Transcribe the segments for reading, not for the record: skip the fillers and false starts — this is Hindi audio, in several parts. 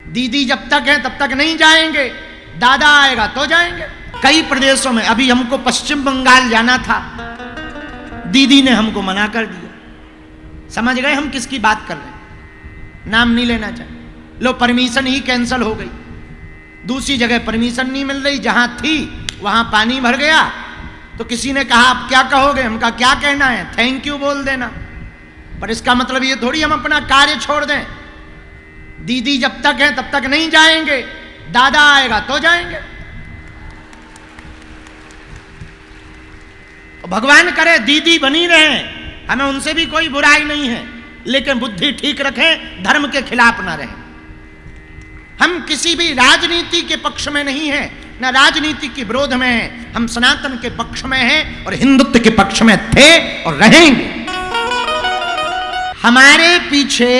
दीदी जब तक है तब तक नहीं जाएंगे, दादा आएगा तो जाएंगे। कई प्रदेशों में, अभी हमको पश्चिम बंगाल जाना था, दीदी ने हमको मना कर दिया। समझ गए हम किसकी बात कर रहे हैं, नाम नहीं लेना चाहिए। लो, परमिशन ही कैंसिल हो गई। दूसरी जगह परमिशन नहीं मिल रही, जहां थी वहां पानी भर गया। तो किसी ने कहा आप क्या कहोगे? हम कहा क्या कहना है, थैंक यू बोल देना। पर इसका मतलब ये थोड़ी हम अपना कार्य छोड़ दें। दीदी जब तक है तब तक नहीं जाएंगे, दादा आएगा तो जाएंगे। भगवान करे दीदी बनी रहे, हमें उनसे भी कोई बुराई नहीं है, लेकिन बुद्धि ठीक रखें, धर्म के खिलाफ ना रहें। हम किसी भी राजनीति के पक्ष में नहीं हैं, न राजनीति के विरोध में हैं। हम सनातन के पक्ष में हैं और हिंदुत्व के पक्ष में थे और रहेंगे। हमारे पीछे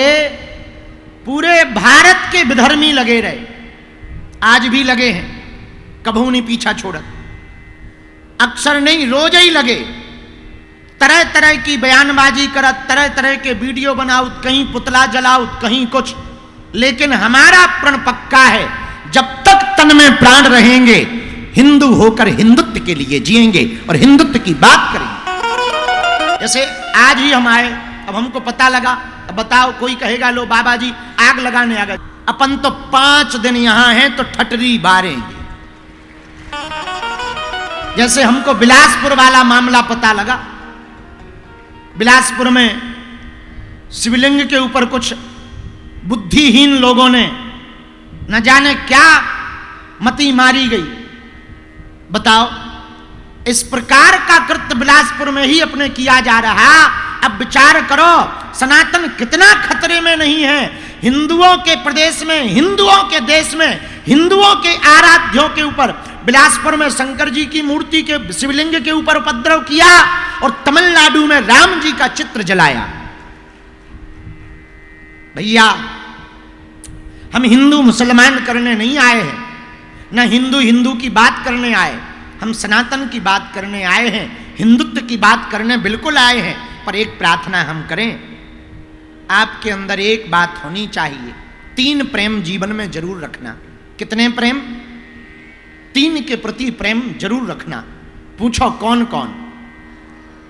पूरे भारत के विधर्मी लगे रहे, आज भी लगे हैं, कभू नहीं पीछा छोड़ा। अक्सर नहीं, रोज ही लगे, तरह तरह की बयानबाजी करत, तरह तरह के वीडियो बनाउत, कहीं पुतला जलाउत, कहीं कुछ। लेकिन हमारा प्रण पक्का है, जब तक तन में प्राण रहेंगे हिंदू होकर हिंदुत्व के लिए जिएंगे और हिंदुत्व की बात करेंगे। जैसे आज ही हम आए, अब हमको पता लगा, अब बताओ कोई कहेगा लो बाबा जी आग लगाने आ गए। अपन तो 5 दिन यहां हैं तो ठटरी बारेंगे। जैसे हमको बिलासपुर वाला मामला पता लगा, बिलासपुर में शिवलिंग के ऊपर कुछ बुद्धिहीन लोगों ने न जाने क्या मती मारी गई। बताओ, इस प्रकार का कृत्य बिलासपुर में ही अपने किया जा रहा। अब विचार करो, सनातन कितना खतरे में नहीं है। हिंदुओं के प्रदेश में, हिंदुओं के देश में, हिंदुओं के आराध्यों के ऊपर, बिलासपुर में शंकर जी की मूर्ति के शिवलिंग के ऊपर उपद्रव किया और तमिलनाडु में राम जी का चित्र जलाया। भैया, हम हिंदू मुसलमान करने नहीं आए हैं, न हिंदू हिंदू की बात करने आए। हम सनातन की बात करने आए हैं, हिंदुत्व की बात करने बिल्कुल आए हैं। पर एक प्रार्थना हम करें, आपके अंदर एक बात होनी चाहिए, 3 प्रेम जीवन में जरूर रखना। कितने प्रेम? 3 के प्रति प्रेम जरूर रखना। पूछो कौन कौन?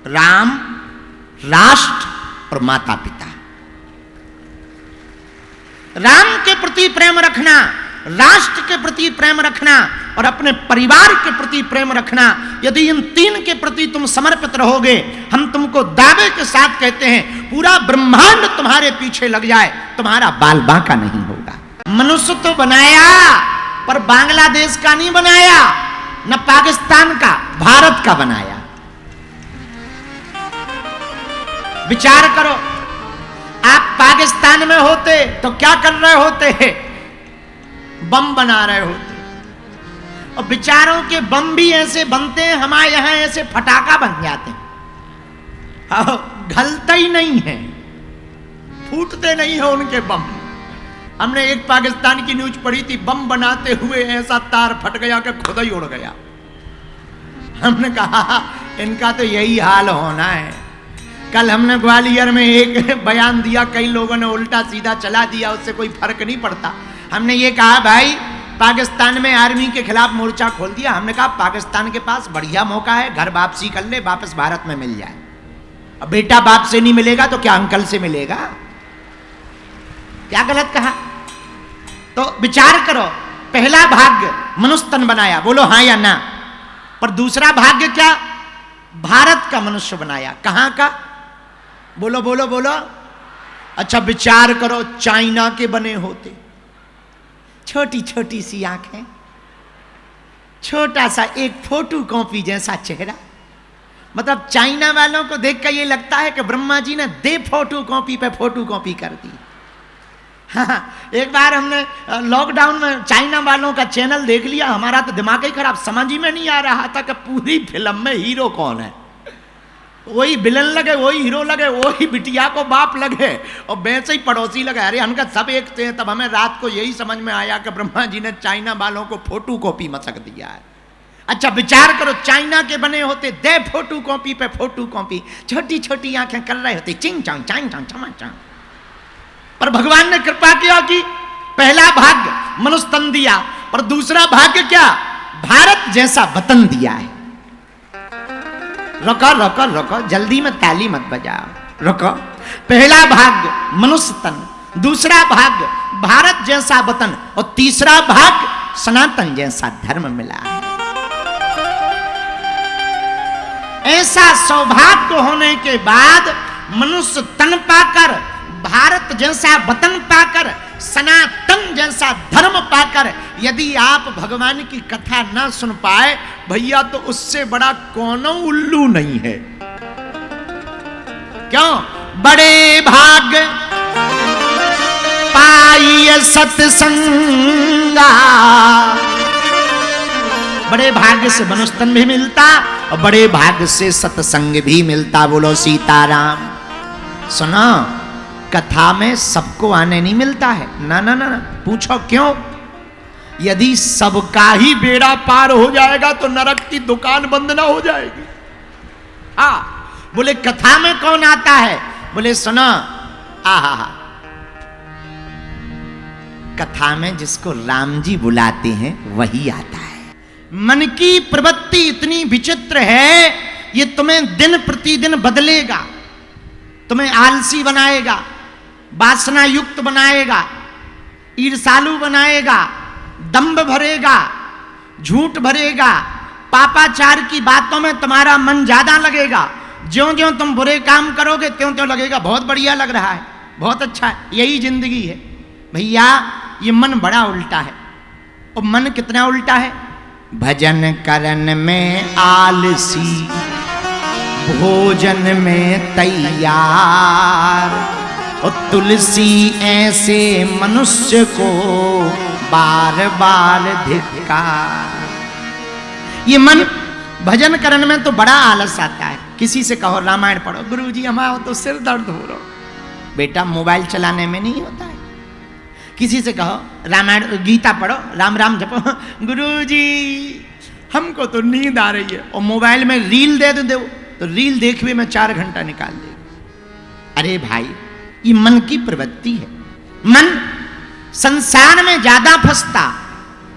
राम, राष्ट्र और माता पिता। राम के प्रति प्रेम रखना, राष्ट्र के प्रति प्रेम रखना और अपने परिवार के प्रति प्रेम रखना। यदि इन 3 के प्रति तुम समर्पित रहोगे, हम तुमको दावे के साथ कहते हैं पूरा ब्रह्मांड तुम्हारे पीछे लग जाए, तुम्हारा बाल बांका नहीं होगा। मनुष्य तो बनाया, पर बांग्लादेश का नहीं बनाया, न पाकिस्तान का, भारत का बनाया। विचार करो, आप पाकिस्तान में होते तो क्या कर रहे होते? बम बना रहे होते। और विचारों के बम भी ऐसे बनते हैं, हमारे यहां ऐसे फटाका बन जाते हैं, गलता ही नहीं है, फूटते नहीं है उनके बम। हमने एक पाकिस्तान की न्यूज पढ़ी थी, बम बनाते हुए ऐसा तार फट गया कि खुद ही उड़ गया। हमने कहा इनका तो यही हाल होना है। कल हमने ग्वालियर में एक बयान दिया, कई लोगों ने उल्टा सीधा चला दिया, उससे कोई फर्क नहीं पड़ता। हमने ये कहा भाई पाकिस्तान में आर्मी के खिलाफ मोर्चा खोल दिया। हमने कहा पाकिस्तान के पास बढ़िया मौका है, घर वापसी कर ले, वापस भारत में मिल जाए। अब बेटा बाप से नहीं मिलेगा तो क्या अंकल से मिलेगा? क्या गलत कहा? तो विचार करो, पहला भाग्य मनुष्य तन बनाया, बोलो हाँ या ना। पर दूसरा भाग्य क्या? भारत का मनुष्य बनाया। कहां का? बोलो बोलो बोलो। अच्छा विचार करो, चाइना के बने होते, छोटी छोटी सी आंखें, छोटा सा एक फोटो कॉपी जैसा चेहरा। मतलब चाइना वालों को देखकर ये लगता है कि ब्रह्मा जी ने दे फोटो कॉपी पे फोटो कॉपी कर दी। हाँ, एक बार हमने लॉकडाउन में चाइना वालों का चैनल देख लिया, हमारा तो दिमाग ही खराब, समझ ही में नहीं आ रहा था कि पूरी फिल्म में हीरो कौन है। वही विलन लगे, वही हीरो लगे, वही बिटिया को बाप लगे और वैसे ही पड़ोसी लगे। अरे हमका सब एक थे। तब हमें रात को यही समझ में आया कि ब्रह्मा जी ने चाइना वालों को फोटो कॉपी मसक दिया है। अच्छा विचार करो, चाइना के बने होते, दे फोटो कॉपी पे फोटो कॉपी, छोटी छोटी आंखें कर रहे होते, चिंग चांग चांग चांग चमा चांग। पर भगवान ने कृपा किया कि पहला भाग्य मनुष्य तन दिया, पर दूसरा भाग्य क्या? भारत जैसा वतन दिया है। रुको रुको रुको, जल्दी में ताली मत बजाओ, रुको। पहला भाग्य मनुष्य तन, दूसरा भाग्य भारत जैसा वतन, और तीसरा भाग्य सनातन जैसा धर्म मिला है। ऐसा सौभाग्य होने के बाद, मनुष्य तन पाकर, भारत जैसा वतन पाकर, सनातन जैसा धर्म पाकर यदि आप भगवान की कथा ना सुन पाए भैया, तो उससे बड़ा कौन उल्लू नहीं है। क्यों? बड़े भाग्य पाइए सत्संगा, बड़े भाग्य से मनुष्य तन भी मिलता और बड़े भाग्य से सत्संग भी मिलता। बोलो सीताराम। सुनो, कथा में सबको आने नहीं मिलता है, ना ना ना ना। पूछो क्यों? यदि सबका ही बेड़ा पार हो जाएगा तो नरक की दुकान बंद ना हो जाएगी। हाँ, बोले कथा में कौन आता है? बोले सुनो, आहा, कथा में जिसको राम जी बुलाते हैं वही आता है। मन की प्रवृत्ति इतनी विचित्र है, ये तुम्हें दिन प्रतिदिन बदलेगा, तुम्हें आलसी बनाएगा, वासना युक्त बनाएगा, ईर्षालु बनाएगा, दंभ भरेगा, झूठ भरेगा, पापाचार की बातों में तुम्हारा मन ज्यादा लगेगा। ज्यों ज्यों तुम बुरे काम करोगे त्यों त्यों लगेगा बहुत बढ़िया लग रहा है, बहुत अच्छा है, यही जिंदगी है। भैया ये मन बड़ा उल्टा है। और मन कितना उल्टा है? भजन करन में आलसी, भोजन में तैयार, और तुलसी ऐसे मनुष्य को बार बार धिक्कार। ये मन भजन करने में तो बड़ा आलस आता है। किसी से कहो रामायण पढ़ो, गुरुजी हमारा तो सिर दर्द हो रहा। बेटा मोबाइल चलाने में नहीं होता है। किसी से कहो रामायण गीता पढ़ो, राम राम जपो, गुरुजी हमको तो नींद आ रही है, और मोबाइल में रील दे दो तो रील देखने में 4 घंटा निकाल देगा। अरे भाई, ये मन की प्रवृत्ति है। मन संसार में ज्यादा फंसता,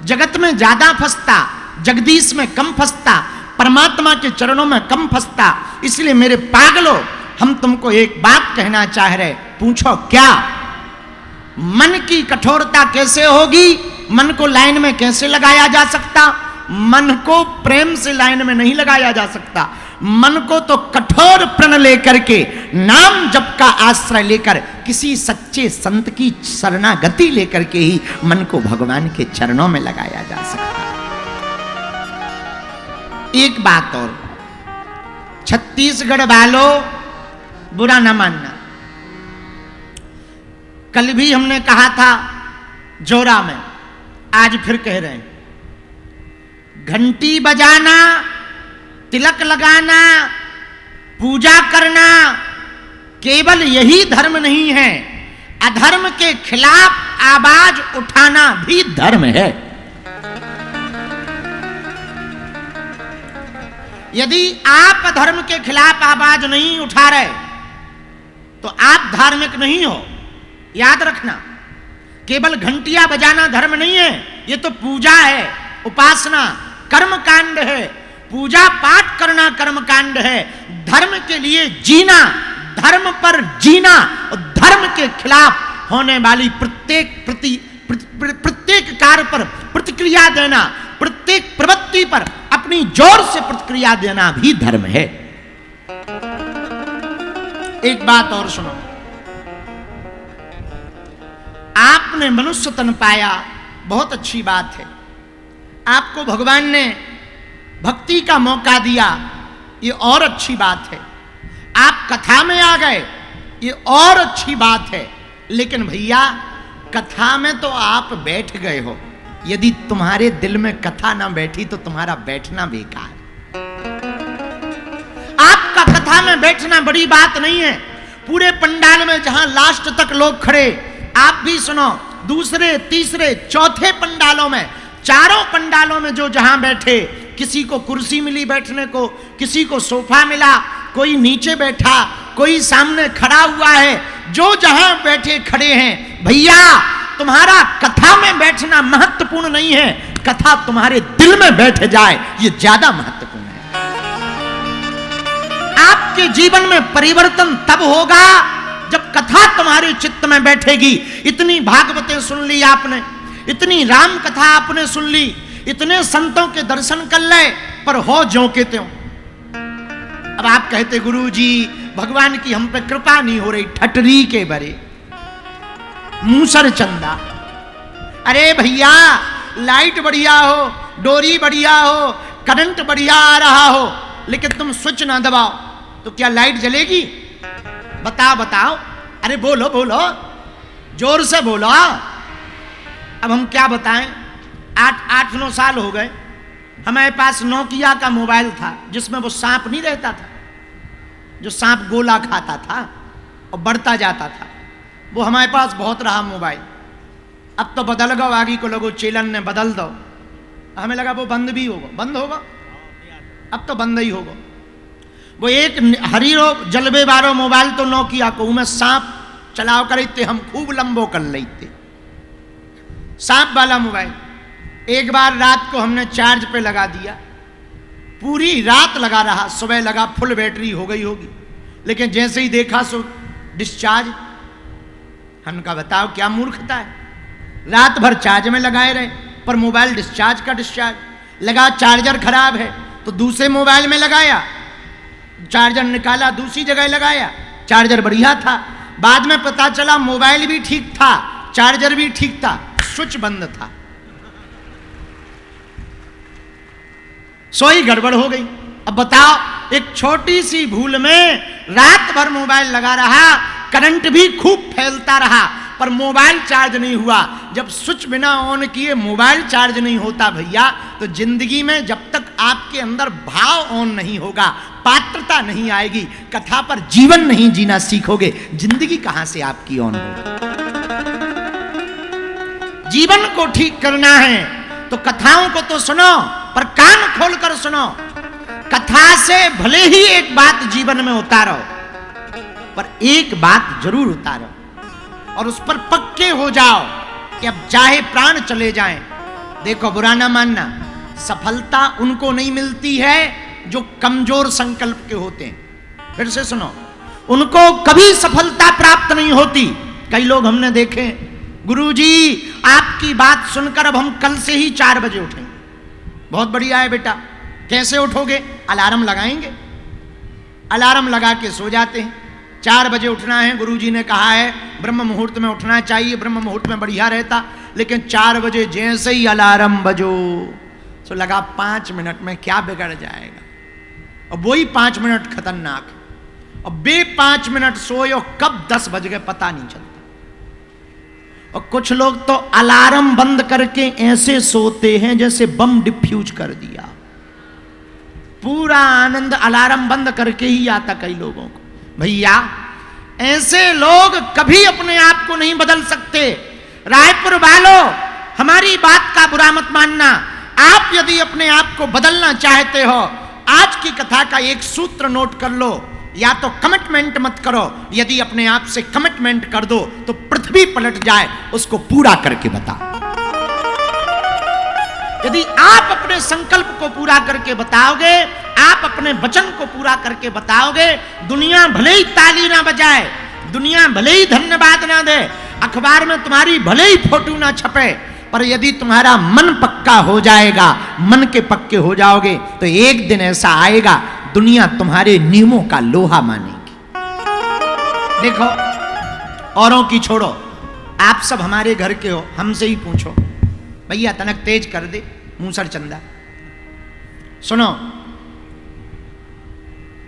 जगत में ज्यादा फंसता, जगदीश में कम फंसता, परमात्मा के चरणों में कम फंसता। इसलिए मेरे पागलों, हम तुमको एक बात कहना चाह रहे, पूछो क्या? मन की कठोरता कैसे होगी? मन को लाइन में कैसे लगाया जा सकता? मन को प्रेम से लाइन में नहीं लगाया जा सकता। मन को तो कठोर प्रण लेकर के, नाम जप का आश्रय लेकर, किसी सच्चे संत की शरणागति लेकर के ही मन को भगवान के चरणों में लगाया जा सकता है। एक बात और, छत्तीसगढ़ वालों बुरा न मानना, कल भी हमने कहा था जोरा में, आज फिर कह रहे हैं, घंटी बजाना, तिलक लगाना, पूजा करना केवल यही धर्म नहीं है, अधर्म के खिलाफ आवाज उठाना भी धर्म है। यदि आप धर्म के खिलाफ आवाज नहीं उठा रहे तो आप धार्मिक नहीं हो। याद रखना, केवल घंटियां बजाना धर्म नहीं है, ये तो पूजा है, उपासना, कर्म कांड है। पूजा पाठ करना कर्म कांड है। धर्म के लिए जीना, धर्म पर जीना और धर्म के खिलाफ होने वाली प्रत्येक कार्य पर प्रतिक्रिया देना, प्रत्येक प्रवृत्ति पर अपनी जोर से प्रतिक्रिया देना भी धर्म है। एक बात और सुनो, आपने मनुष्य तन पाया, बहुत अच्छी बात है। आपको भगवान ने भक्ति का मौका दिया, ये और अच्छी बात है। आप कथा में आ गए, ये और अच्छी बात है। लेकिन भैया, कथा में तो आप बैठ गए हो, यदि तुम्हारे दिल में कथा ना बैठी तो तुम्हारा बैठना बेकार। आपका कथा में बैठना बड़ी बात नहीं है। पूरे पंडाल में जहां लास्ट तक लोग खड़े, आप भी सुनो, दूसरे तीसरे चौथे पंडालों में, चारों पंडालों में जो जहां बैठे, किसी को कुर्सी मिली बैठने को, किसी को सोफा मिला, कोई नीचे बैठा, कोई सामने खड़ा हुआ है, जो जहां बैठे खड़े हैं, भैया तुम्हारा कथा में बैठना महत्वपूर्ण नहीं है, कथा तुम्हारे दिल में बैठ जाए ये ज्यादा महत्वपूर्ण है। आपके जीवन में परिवर्तन तब होगा जब कथा तुम्हारे चित्त में बैठेगी। इतनी भागवतें सुन ली आपने, इतनी राम कथा आपने सुन ली, इतने संतों के दर्शन कर ले, पर हो ज्यों के त्यों। अब आप कहते गुरुजी भगवान की हम पे कृपा नहीं हो रही, ठटरी के बरे मूसर चंदा। अरे भैया लाइट बढ़िया हो, डोरी बढ़िया हो, करंट बढ़िया आ रहा हो, लेकिन तुम स्विच ना दबाओ तो क्या लाइट जलेगी? बताओ बताओ, अरे बोलो बोलो, जोर से बोलो। अब हम क्या बताएं, 8-9 साल हो गए, हमारे पास नोकिया का मोबाइल था जिसमें वो सांप नहीं रहता था, जो सांप गोला खाता था और बढ़ता जाता था, वो हमारे पास बहुत रहा मोबाइल। अब तो बदल गो, आगे को लोगों चेलन ने बदल दो, हमें लगा वो बंद भी होगा, बंद होगा, अब तो बंद ही होगा। वो एक हरीरो जलबे बारो मोबाइल तो नोकिया को, में सांप चलाओ करते, हम खूब लंबो कर लेते सांप वाला मोबाइल। एक बार रात को हमने चार्ज पे लगा दिया, पूरी रात लगा रहा, सुबह लगा फुल बैटरी हो गई होगी, लेकिन जैसे ही देखा सो डिस्चार्ज। हमने कहा बताओ क्या मूर्खता है, रात भर चार्ज में लगाए रहे पर मोबाइल डिस्चार्ज का डिस्चार्ज। लगा चार्जर खराब है तो दूसरे मोबाइल में लगाया, चार्जर निकाला दूसरी जगह लगाया, चार्जर बढ़िया था। बाद में पता चला मोबाइल भी ठीक था, चार्जर भी ठीक था, स्विच बंद था, सोई गड़बड़ हो गई। अब बताओ, एक छोटी सी भूल में रात भर मोबाइल लगा रहा, करंट भी खूब फैलता रहा, पर मोबाइल चार्ज नहीं हुआ। जब स्विच बिना ऑन किए मोबाइल चार्ज नहीं होता भैया, तो जिंदगी में जब तक आपके अंदर भाव ऑन नहीं होगा, पात्रता नहीं आएगी, कथा पर जीवन नहीं जीना सीखोगे, जिंदगी कहां से आपकी ऑन होगी। जीवन को ठीक करना है तो कथाओं को तो सुनो, पर कान खोलकर सुनो। कथा से भले ही एक बात जीवन में उतारो, पर एक बात जरूर उतारो और उस पर पक्के हो जाओ कि अब चाहे प्राण चले जाएं। देखो बुरा ना मानना, सफलता उनको नहीं मिलती है जो कमजोर संकल्प के होते हैं। फिर से सुनो, उनको कभी सफलता प्राप्त नहीं होती। कई लोग हमने देखे, गुरुजी आपकी बात सुनकर अब हम कल से ही 4 बजे उठेंगे। बहुत बढ़िया है बेटा, कैसे उठोगे? अलार्म लगाएंगे, अलार्म लगा के सो जाते हैं। 4 बजे उठना है, गुरुजी ने कहा है ब्रह्म मुहूर्त में उठना चाहिए, ब्रह्म मुहूर्त में बढ़िया रहता, लेकिन 4 बजे जैसे ही अलार्म बजो तो लगा 5 मिनट में क्या बिगड़ जाएगा, और वही 5 मिनट खतरनाक है। और बे 5 मिनट सोए और कब 10 बज गए पता नहीं चलता। और कुछ लोग तो अलार्म बंद करके ऐसे सोते हैं जैसे बम डिफ्यूज कर दिया, पूरा आनंद अलार्म बंद करके ही आता कई लोगों को। भैया ऐसे लोग कभी अपने आप को नहीं बदल सकते। रायपुर वालों, हमारी बात का बुरा मत मानना। आप यदि अपने आप को बदलना चाहते हो, आज की कथा का एक सूत्र नोट कर लो, या तो कमिटमेंट मत करो, यदि अपने आप से कमिटमेंट कर दो तो पृथ्वी पलट जाए, उसको पूरा करके बता। यदि आप अपने संकल्प को पूरा करके बताओगे, आप अपने वचन को पूरा करके बताओगे, दुनिया भले ही ताली ना बजाए, दुनिया भले ही धन्यवाद ना दे, अखबार में तुम्हारी भले ही फोटो ना छपे, पर यदि तुम्हारा मन पक्का हो जाएगा, मन के पक्के हो जाओगे, तो एक दिन ऐसा आएगा दुनिया तुम्हारे नियमों का लोहा मानेगी। देखो, औरों की छोड़ो, आप सब हमारे घर के हो, हमसे ही पूछो। भैया तनक तेज कर दे मूसर चंदा। सुनो,